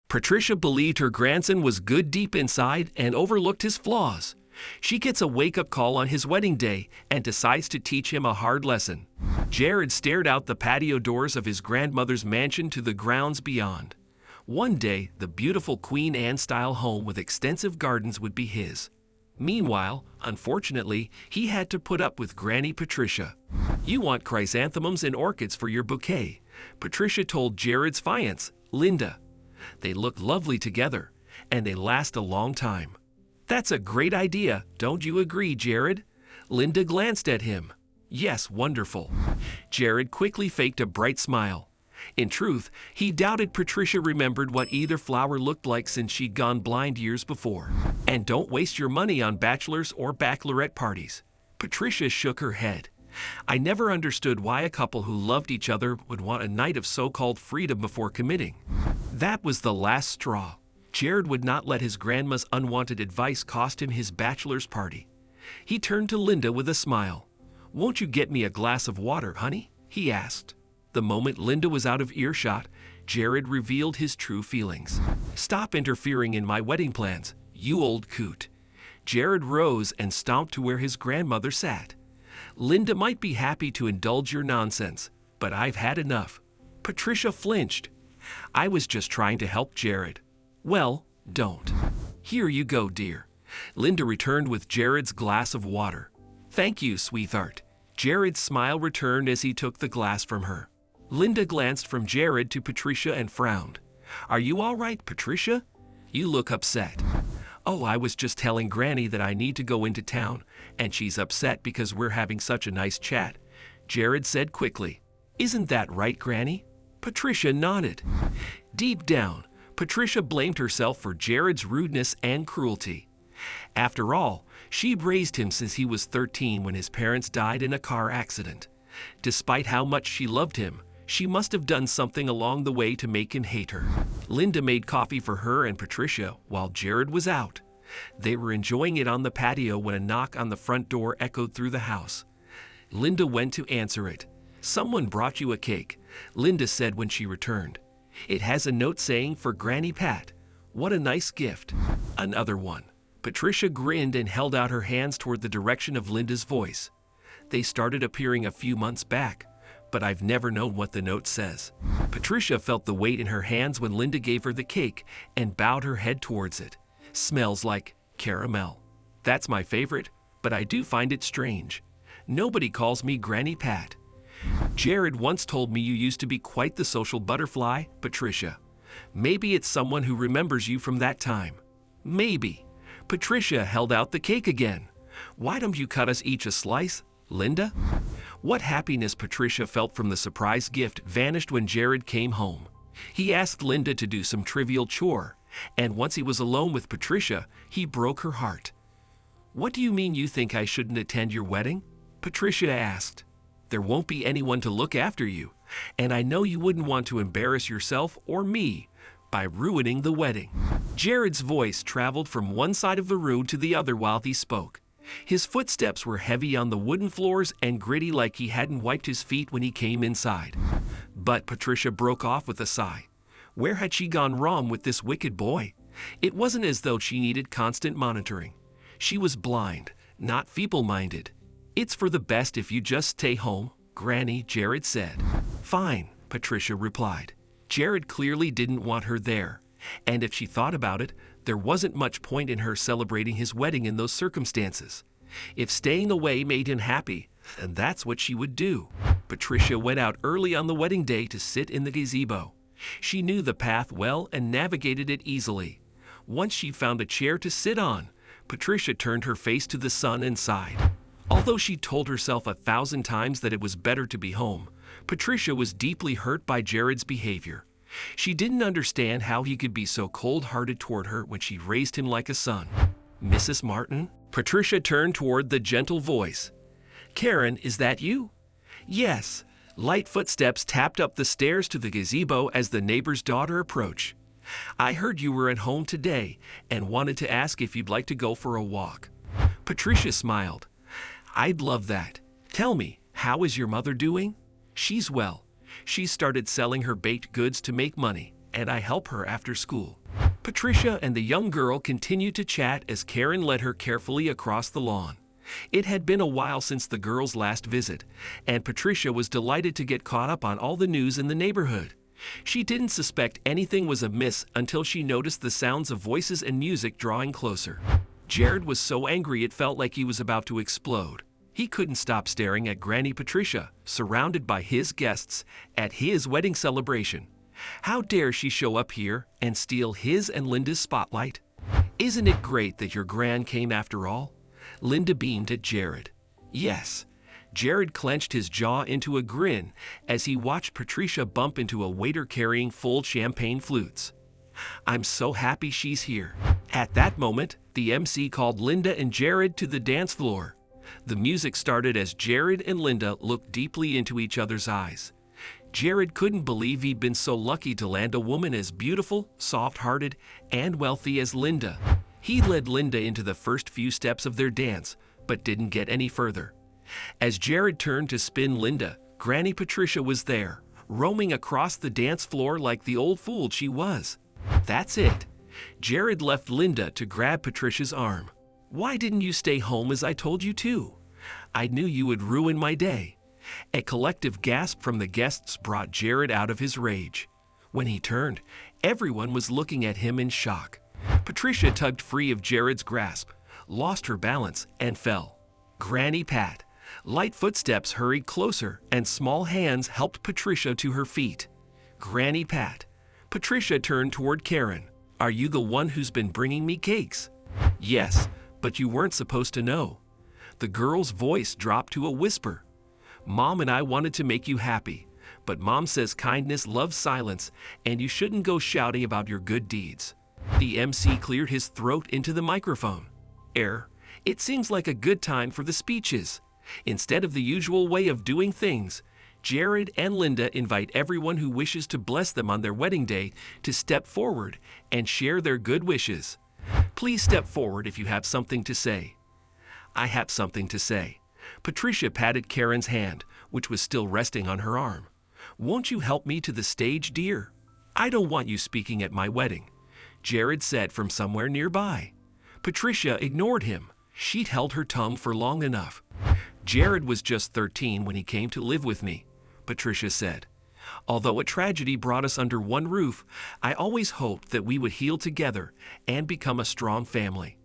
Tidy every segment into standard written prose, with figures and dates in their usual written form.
Patricia believed her grandson was good deep inside and overlooked his flaws. She gets a wake-up call on his wedding day and decides to teach him a hard lesson. Jared stared out the patio doors of his grandmother's mansion to the grounds beyond. One day, the beautiful Queen Anne-style home with extensive gardens would be his. Meanwhile, unfortunately, he had to put up with Granny Patricia. "You want chrysanthemums and orchids for your bouquet," Patricia told Jared's fiancée, Linda. They look lovely together, and they last a long time. "That's a great idea, don't you agree, Jared?" Linda glanced at him. "Yes, wonderful." Jared quickly faked a bright smile. In truth, he doubted Patricia remembered what either flower looked like since she'd gone blind years before. "And don't waste your money on bachelors or bachelorette parties." Patricia shook her head. "I never understood why a couple who loved each other would want a night of so-called freedom before committing." That was the last straw. Jared would not let his grandma's unwanted advice cost him his bachelor's party. He turned to Linda with a smile. "Won't you get me a glass of water, honey?" he asked. The moment Linda was out of earshot, Jared revealed his true feelings. "Stop interfering in my wedding plans, you old coot." Jared rose and stomped to where his grandmother sat. "Linda might be happy to indulge your nonsense, but I've had enough." Patricia flinched. "I was just trying to help Jared." "Well, don't." "Here you go, dear." Linda returned with Jared's glass of water. "Thank you, sweetheart." Jared's smile returned as he took the glass from her. Linda glanced from Jared to Patricia and frowned. "Are you all right, Patricia? You look upset." "Oh, I was just telling Granny that I need to go into town, and she's upset because we're having such a nice chat," Jared said quickly. "Isn't that right, Granny?" Patricia nodded. Deep down, Patricia blamed herself for Jared's rudeness and cruelty. After all, she'd raised him since he was 13 when his parents died in a car accident. Despite how much she loved him, she must have done something along the way to make him hate her. Linda made coffee for her and Patricia while Jared was out. They were enjoying it on the patio when a knock on the front door echoed through the house. Linda went to answer it. "Someone brought you a cake," Linda said when she returned. "It has a note saying for Granny Pat. What a nice gift." "Another one." Patricia grinned and held out her hands toward the direction of Linda's voice. "They started appearing a few months back, but I've never known what the note says." Patricia felt the weight in her hands when Linda gave her the cake and bowed her head towards it. "Smells like caramel. That's my favorite, but I do find it strange. Nobody calls me Granny Pat." "Jared once told me you used to be quite the social butterfly, Patricia. Maybe it's someone who remembers you from that time." "Maybe." Patricia held out the cake again. "Why don't you cut us each a slice, Linda?" What happiness Patricia felt from the surprise gift vanished when Jared came home. He asked Linda to do some trivial chore, and once he was alone with Patricia, he broke her heart. "What do you mean you think I shouldn't attend your wedding?" Patricia asked. "There won't be anyone to look after you, and I know you wouldn't want to embarrass yourself or me by ruining the wedding." Jared's voice traveled from one side of the room to the other while he spoke. His footsteps were heavy on the wooden floors and gritty like he hadn't wiped his feet when he came inside. But Patricia broke off with a sigh. Where had she gone wrong with this wicked boy? It wasn't as though she needed constant monitoring. She was blind, not feeble-minded. "It's for the best if you just stay home, Granny," Jared said. "Fine," Patricia replied. Jared clearly didn't want her there, and if she thought about it, there wasn't much point in her celebrating his wedding in those circumstances. If staying away made him happy, then that's what she would do. Patricia went out early on the wedding day to sit in the gazebo. She knew the path well and navigated it easily. Once she found a chair to sit on, Patricia turned her face to the sun and sighed. Although she told herself 1,000 times that it was better to be home, Patricia was deeply hurt by Jared's behavior. She didn't understand how he could be so cold-hearted toward her when she raised him like a son. "Mrs. Martin?" Patricia turned toward the gentle voice. "Karen, is that you?" "Yes." Light footsteps tapped up the stairs to the gazebo as the neighbor's daughter approached. "I heard you were at home today and wanted to ask if you'd like to go for a walk." Patricia smiled. "I'd love that. Tell me, how is your mother doing?" "She's well. She started selling her baked goods to make money, and I help her after school. Patricia and the young girl continued to chat as Karen led her carefully across the lawn. It had been a while since the girls' last visit, and Patricia was delighted to get caught up on all the news in the neighborhood. She didn't suspect anything was amiss until she noticed the sounds of voices and music drawing closer. Jared was so angry it felt like he was about to explode. He couldn't stop staring at Granny Patricia, surrounded by his guests, at his wedding celebration. How dare she show up here and steal his and Linda's spotlight? Isn't it great that your Gran came after all? Linda beamed at Jared. Yes. Jared clenched his jaw into a grin as he watched Patricia bump into a waiter carrying full champagne flutes. I'm so happy she's here. At that moment, the MC called Linda and Jared to the dance floor. The music started as Jared and Linda looked deeply into each other's eyes. Jared couldn't believe he'd been so lucky to land a woman as beautiful, soft-hearted, and wealthy as Linda. He led Linda into the first few steps of their dance, but didn't get any further. As Jared turned to spin Linda, Granny Patricia was there, roaming across the dance floor like the old fool she was. That's it. Jared left Linda to grab Patricia's arm. Why didn't you stay home as I told you to? I knew you would ruin my day. A collective gasp from the guests brought Jared out of his rage. When he turned, everyone was looking at him in shock. Patricia tugged free of Jared's grasp, lost her balance, and fell. Granny Pat. Light footsteps hurried closer, and small hands helped Patricia to her feet. Granny Pat. Patricia turned toward Karen. Are you the one who's been bringing me cakes? Yes, but you weren't supposed to know. The girl's voice dropped to a whisper. Mom and I wanted to make you happy, but Mom says kindness loves silence, and you shouldn't go shouting about your good deeds. The MC cleared his throat into the microphone. It seems like a good time for the speeches. Instead of the usual way of doing things, Jared and Linda invite everyone who wishes to bless them on their wedding day to step forward and share their good wishes. Please step forward if you have something to say. I have something to say. Patricia patted Karen's hand, which was still resting on her arm. Won't you help me to the stage, dear? I don't want you speaking at my wedding, Jared said from somewhere nearby. Patricia ignored him. She'd held her tongue for long enough. Jared was just 13 when he came to live with me, Patricia said. Although a tragedy brought us under one roof, I always hoped that we would heal together and become a strong family.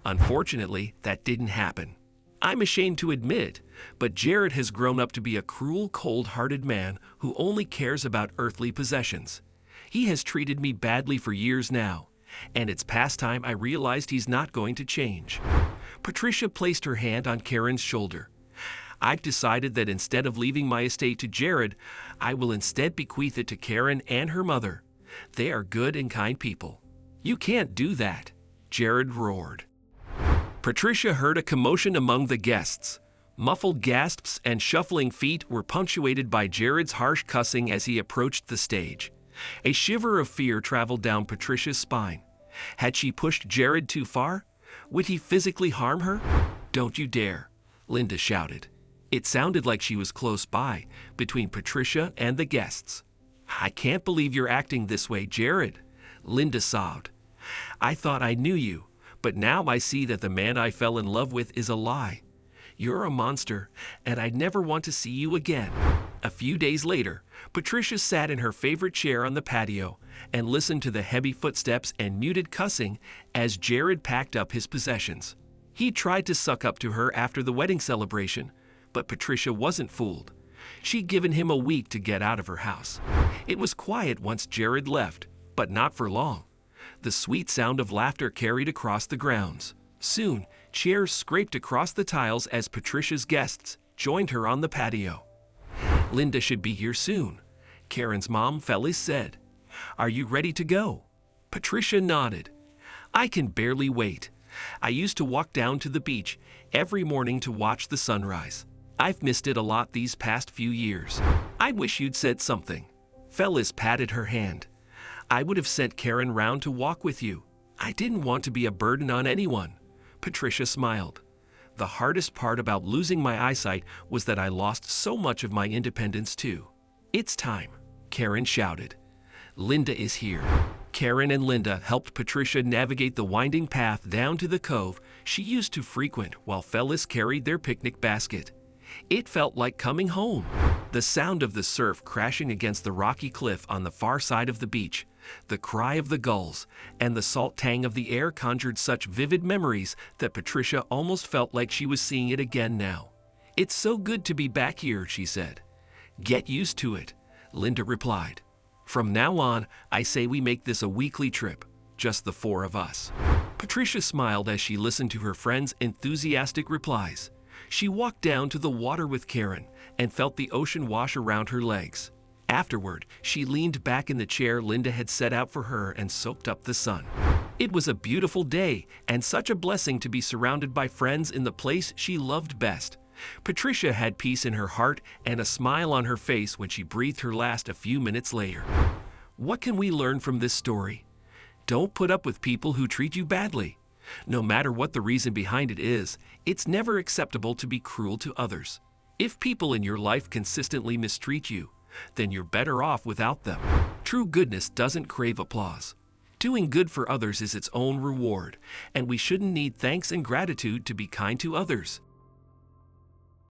Unfortunately, that didn't happen. I'm ashamed to admit, but Jared has grown up to be a cruel, cold-hearted man who only cares about earthly possessions. He has treated me badly for years now, and it's past time I realized he's not going to change. Patricia placed her hand on Karen's shoulder. I've decided that instead of leaving my estate to Jared, I will instead bequeath it to Karen and her mother. They are good and kind people. You can't do that, Jared roared. Patricia heard a commotion among the guests. Muffled gasps and shuffling feet were punctuated by Jared's harsh cussing as he approached the stage. A shiver of fear traveled down Patricia's spine. Had she pushed Jared too far? Would he physically harm her? Don't you dare, Linda shouted. It sounded like she was close by, between Patricia and the guests. I can't believe you're acting this way, Jared, Linda sobbed. I thought I knew you, but now I see that the man I fell in love with is a lie. You're a monster, and I'd never want to see you again. A few days later, Patricia sat in her favorite chair on the patio and listened to the heavy footsteps and muted cussing as Jared packed up his possessions. He tried to suck up to her after the wedding celebration, but Patricia wasn't fooled. She'd given him a week to get out of her house. It was quiet once Jared left, but not for long. The sweet sound of laughter carried across the grounds. Soon, chairs scraped across the tiles as Patricia's guests joined her on the patio. Linda should be here soon, Karen's mom, Phyllis, said. Are you ready to go? Patricia nodded. I can barely wait. I used to walk down to the beach every morning to watch the sunrise. I've missed it a lot these past few years. I wish you'd said something. Phyllis patted her hand. I would have sent Karen round to walk with you. I didn't want to be a burden on anyone. Patricia smiled. The hardest part about losing my eyesight was that I lost so much of my independence too. It's time, Karen shouted. Linda is here. Karen and Linda helped Patricia navigate the winding path down to the cove she used to frequent while Phyllis carried their picnic basket. It felt like coming home. The sound of the surf crashing against the rocky cliff on the far side of the beach, the cry of the gulls, and the salt tang of the air conjured such vivid memories that Patricia almost felt like she was seeing it again now. "It's so good to be back here," she said. "Get used to it," Linda replied. "From now on, I say we make this a weekly trip, just the four of us." Patricia smiled as she listened to her friend's enthusiastic replies. She walked down to the water with Karen and felt the ocean wash around her legs. Afterward, she leaned back in the chair Linda had set out for her and soaked up the sun. It was a beautiful day and such a blessing to be surrounded by friends in the place she loved best. Patricia had peace in her heart and a smile on her face when she breathed her last a few minutes later. What can we learn from this story? Don't put up with people who treat you badly. No matter what the reason behind it is, it's never acceptable to be cruel to others. If people in your life consistently mistreat you, then you're better off without them. True goodness doesn't crave applause. Doing good for others is its own reward, and we shouldn't need thanks and gratitude to be kind to others.